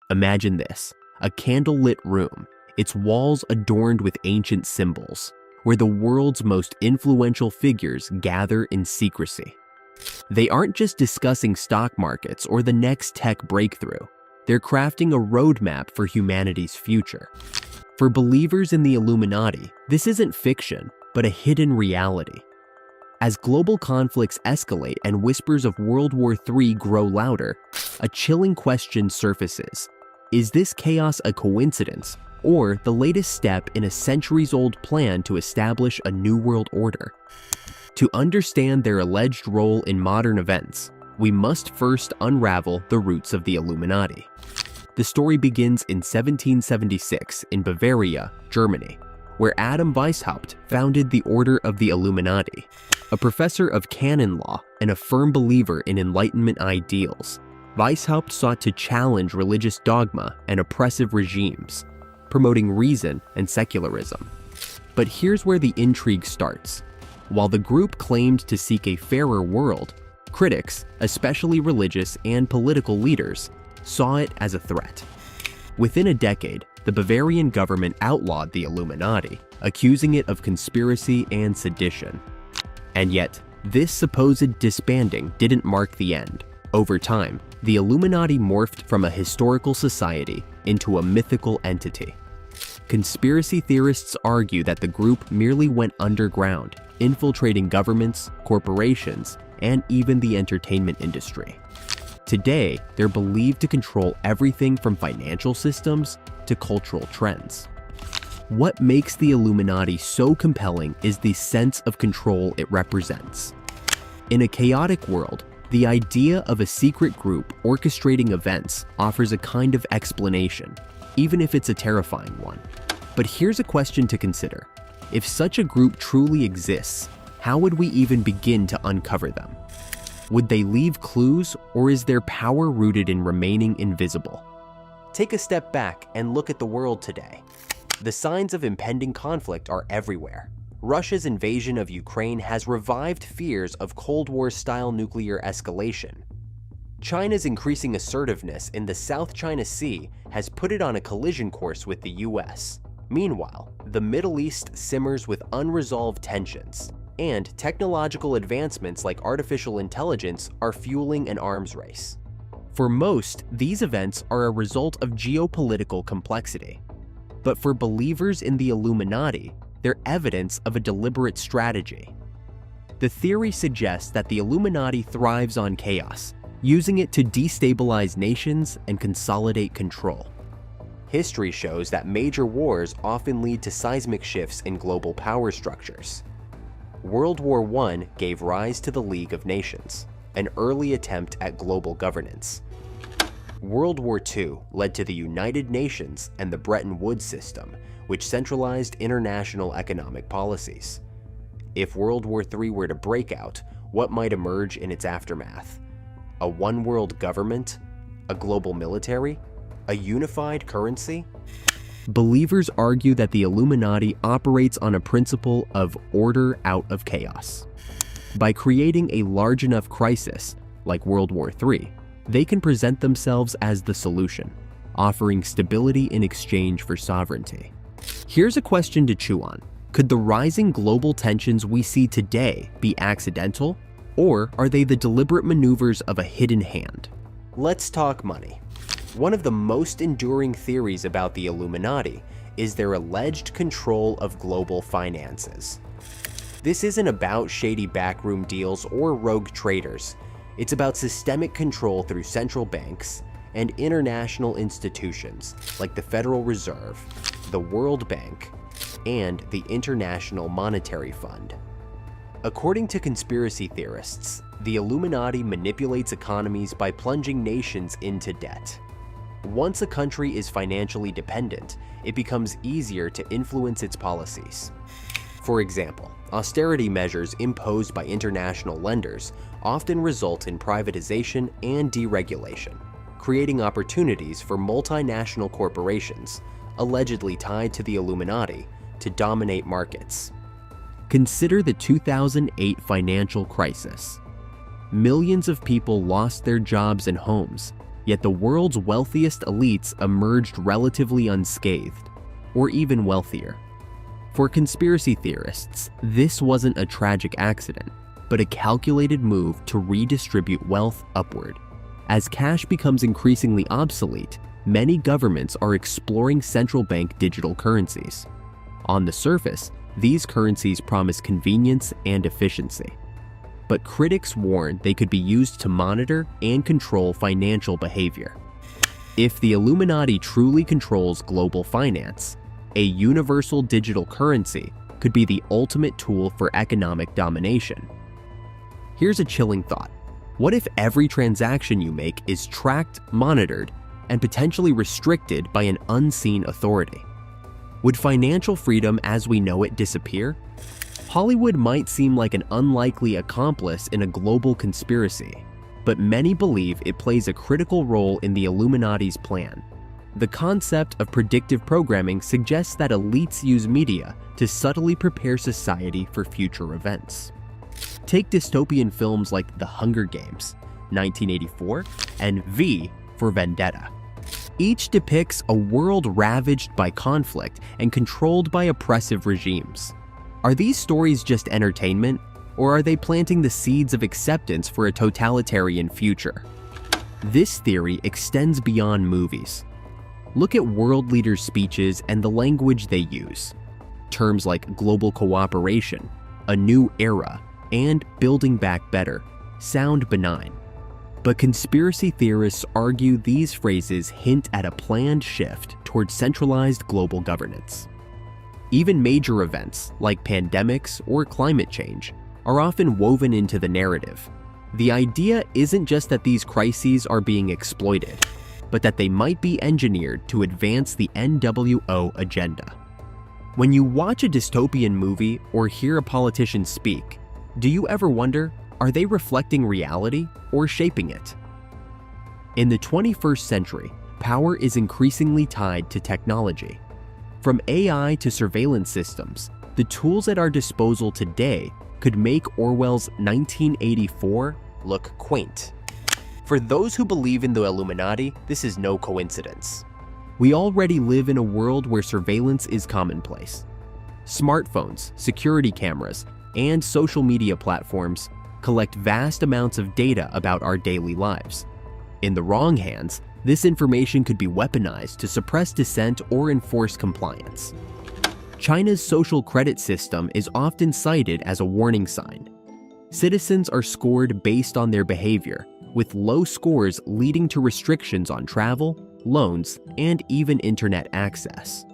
Imagine this, a candlelit room, its walls adorned with ancient symbols, where the world's most influential figures gather in secrecy. They aren't just discussing stock markets or the next tech breakthrough. They're crafting a roadmap for humanity's future. For believers in the Illuminati, this isn't fiction, but a hidden reality. As global conflicts escalate and whispers of World War III grow louder, a chilling question surfaces. Is this chaos a coincidence, or the latest step in a centuries-old plan to establish a new world order? To understand their alleged role in modern events, we must first unravel the roots of the Illuminati. The story begins in 1776 in Bavaria, Germany, where Adam Weishaupt founded the Order of the Illuminati. A professor of canon law and a firm believer in Enlightenment ideals, Weishaupt sought to challenge religious dogma and oppressive regimes, promoting reason and secularism. But here's where the intrigue starts. While the group claimed to seek a fairer world, critics, especially religious and political leaders, saw it as a threat. Within a decade, the Bavarian government outlawed the Illuminati, accusing it of conspiracy and sedition. And yet, this supposed disbanding didn't mark the end. Over time, the Illuminati morphed from a historical society into a mythical entity. Conspiracy theorists argue that the group merely went underground, infiltrating governments, corporations, and even the entertainment industry. Today, they're believed to control everything from financial systems to cultural trends. What makes the Illuminati so compelling is the sense of control it represents. In a chaotic world, the idea of a secret group orchestrating events offers a kind of explanation, even if it's a terrifying one. But here's a question to consider. If such a group truly exists, how would we even begin to uncover them? Would they leave clues, or is their power rooted in remaining invisible? Take a step back and look at the world today. The signs of impending conflict are everywhere. Russia's invasion of Ukraine has revived fears of Cold War-style nuclear escalation. China's increasing assertiveness in the South China Sea has put it on a collision course with the US. Meanwhile, the Middle East simmers with unresolved tensions, and technological advancements like artificial intelligence are fueling an arms race. For most, these events are a result of geopolitical complexity. But for believers in the Illuminati, they're evidence of a deliberate strategy. The theory suggests that the Illuminati thrives on chaos, using it to destabilize nations and consolidate control. History shows that major wars often lead to seismic shifts in global power structures. World War I gave rise to the League of Nations, an early attempt at global governance. World War II led to the United Nations and the Bretton Woods system, which centralized international economic policies. If World War III were to break out, what might emerge in its aftermath? A one-world government? A global military? A unified currency? Believers argue that the Illuminati operates on a principle of order out of chaos. By creating a large enough crisis, like World War III, they can present themselves as the solution, offering stability in exchange for sovereignty. Here's a question to chew on. Could the rising global tensions we see today be accidental, or are they the deliberate maneuvers of a hidden hand? Let's talk money. One of the most enduring theories about the Illuminati is their alleged control of global finances. This isn't about shady backroom deals or rogue traders. It's about systemic control through central banks and international institutions like the Federal Reserve, the World Bank, and the International Monetary Fund. According to conspiracy theorists, the Illuminati manipulates economies by plunging nations into debt. Once a country is financially dependent, it becomes easier to influence its policies. For example, austerity measures imposed by international lenders often result in privatization and deregulation, creating opportunities for multinational corporations, allegedly tied to the Illuminati, to dominate markets. Consider the 2008 financial crisis. Millions of people lost their jobs and homes, Yet the world's wealthiest elites emerged relatively unscathed, or even wealthier. For conspiracy theorists, this wasn't a tragic accident, but a calculated move to redistribute wealth upward. As cash becomes increasingly obsolete, many governments are exploring central bank digital currencies. On the surface, these currencies promise convenience and efficiency. But critics warn they could be used to monitor and control financial behavior. If the Illuminati truly controls global finance, a universal digital currency could be the ultimate tool for economic domination. Here's a chilling thought. What if every transaction you make is tracked, monitored, and potentially restricted by an unseen authority? Would financial freedom as we know it disappear? Hollywood might seem like an unlikely accomplice in a global conspiracy, but many believe it plays a critical role in the Illuminati's plan. The concept of predictive programming suggests that elites use media to subtly prepare society for future events. Take dystopian films like The Hunger Games, 1984, and V for Vendetta. Each depicts a world ravaged by conflict and controlled by oppressive regimes. Are these stories just entertainment, or are they planting the seeds of acceptance for a totalitarian future? This theory extends beyond movies. Look at world leaders' speeches and the language they use. Terms like global cooperation, a new era, and building back better sound benign. But conspiracy theorists argue these phrases hint at a planned shift towards centralized global governance. Even major events like pandemics or climate change are often woven into the narrative. The idea isn't just that these crises are being exploited, but that they might be engineered to advance the NWO agenda. When you watch a dystopian movie or hear a politician speak, do you ever wonder, are they reflecting reality or shaping it? In the 21st century, power is increasingly tied to technology. From AI to surveillance systems, the tools at our disposal today could make Orwell's 1984 look quaint. For those who believe in the Illuminati, this is no coincidence. We already live in a world where surveillance is commonplace. Smartphones, security cameras, and social media platforms collect vast amounts of data about our daily lives. In the wrong hands, this information could be weaponized to suppress dissent or enforce compliance. China's social credit system is often cited as a warning sign. Citizens are scored based on their behavior, with low scores leading to restrictions on travel, loans, and even internet access.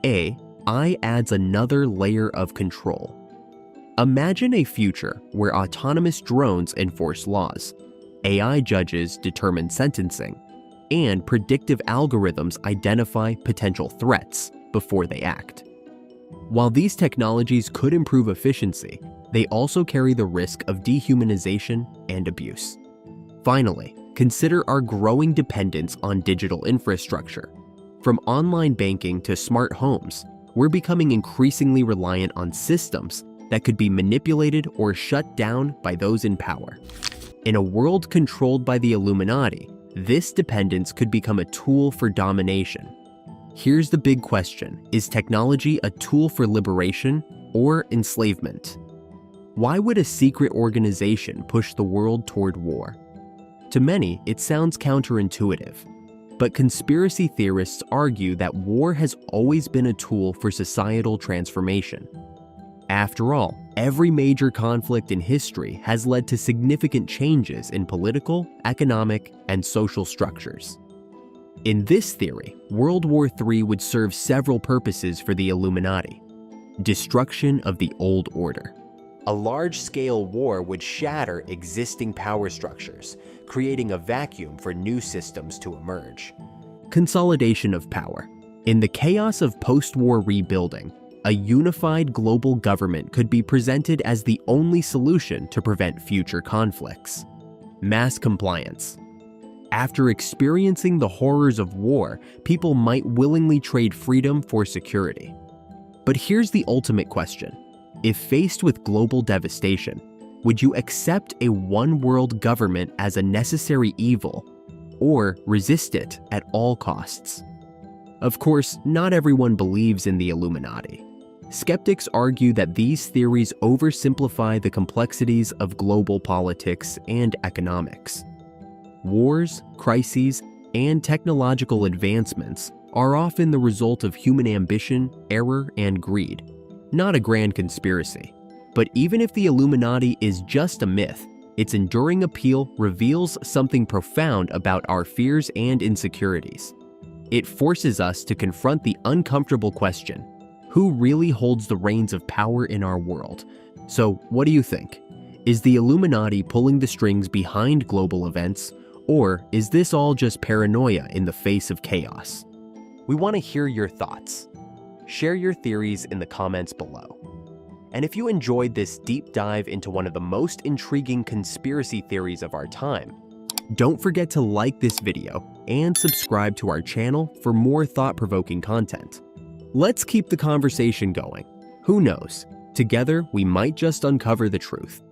AI adds another layer of control. Imagine a future where autonomous drones enforce laws, AI judges determine sentencing, and predictive algorithms identify potential threats before they act. While these technologies could improve efficiency, they also carry the risk of dehumanization and abuse. Finally, consider our growing dependence on digital infrastructure. From online banking to smart homes, we're becoming increasingly reliant on systems that could be manipulated or shut down by those in power. In a world controlled by the Illuminati, this dependence could become a tool for domination. Here's the big question: is technology a tool for liberation or enslavement? Why would a secret organization push the world toward war? To many, it sounds counterintuitive, but conspiracy theorists argue that war has always been a tool for societal transformation. After all, every major conflict in history has led to significant changes in political, economic, and social structures. In this theory, World War III would serve several purposes for the Illuminati. Destruction of the old order. A large-scale war would shatter existing power structures, creating a vacuum for new systems to emerge. Consolidation of power. In the chaos of post-war rebuilding, a unified global government could be presented as the only solution to prevent future conflicts. Mass compliance. After experiencing the horrors of war, people might willingly trade freedom for security. But here's the ultimate question. If faced with global devastation, would you accept a one-world government as a necessary evil, or resist it at all costs. Of course, not everyone believes in the Illuminati. Skeptics argue that these theories oversimplify the complexities of global politics and economics. Wars, crises, and technological advancements are often the result of human ambition, error, and greed, not a grand conspiracy. But even if the Illuminati is just a myth, its enduring appeal reveals something profound about our fears and insecurities. It forces us to confront the uncomfortable question: who really holds the reins of power in our world? So, what do you think? Is the Illuminati pulling the strings behind global events, or is this all just paranoia in the face of chaos? We want to hear your thoughts. Share your theories in the comments below. And if you enjoyed this deep dive into one of the most intriguing conspiracy theories of our time, don't forget to like this video and subscribe to our channel for more thought-provoking content. Let's keep the conversation going. Who knows? Together, we might just uncover the truth.